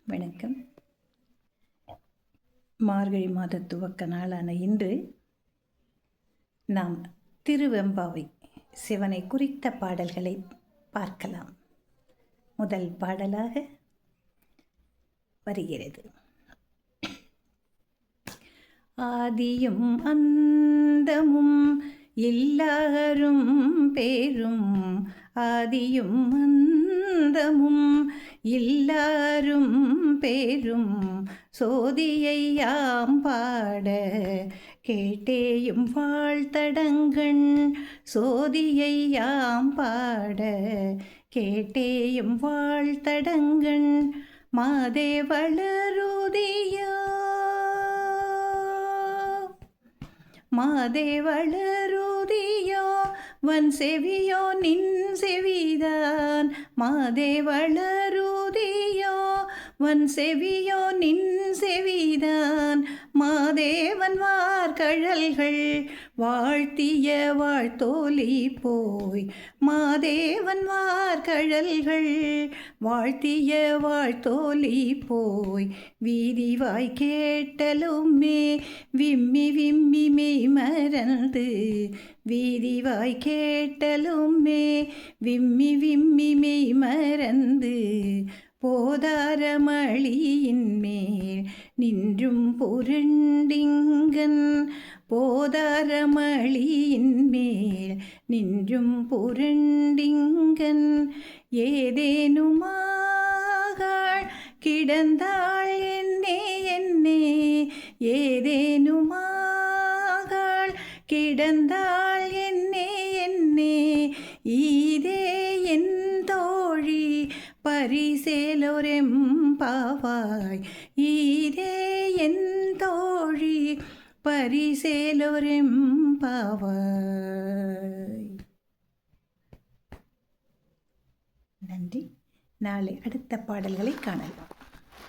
வணக்கம். மார்கழி மாத துவக்க நாளான இன்று நாம் திருவெம்பாவை சிவனை குறித்த பாடல்களை பார்க்கலாம். முதல் பாடலாக வருகிறது. ஆதியும் அந்தமும் இல்லாரும் பேரும், ஆதியும் அந்தமும் இல்லாரும் பேரும் சோதியையாம் பாட கேட்டேயும் வாழ்த்தடங்கண், சோதியையாம் பாட கேட்டேயும் வாழ்த்தடங்கண். மாதே வளருதியோ மாதே வளருதியோ வன் செவியோ நின் செவிதான், மாதே வளருதியோ வன் செவியோ நின் செவிதான். மாதேவன் வார்கழல்கள் வாழ்த்திய வாழ்த்தோலி போய், மாதேவன் வார்கழல்கள் வாழ்த்திய வாழ்த்தோலி போய். வீதிவாய் கேட்டலுமே விம்மி விம்மி மெய் மறந்து, வீதிவாய் கேட்டலுமே விம்மி விம்மி மெய் மறந்து. போதாரமளியின் மேல் நின்றும் புரண்டிங்கன், போதாரமளியின் மேல் நின்றும் புரண்டிங்கன். ஏதேனுமாகாள் கிடந்தாள் என்னே என்னே, ஏதேனுமாகாள் கிடந்தாள் என்னே என்னே. ஈதே என் தோழி பரிசேலோரெம்பாவாய், ஈதே என் தோழி பரிசேலோரெம்பாவாய். நன்றி. நாளை அடுத்த பாடல்களை காணலாம்.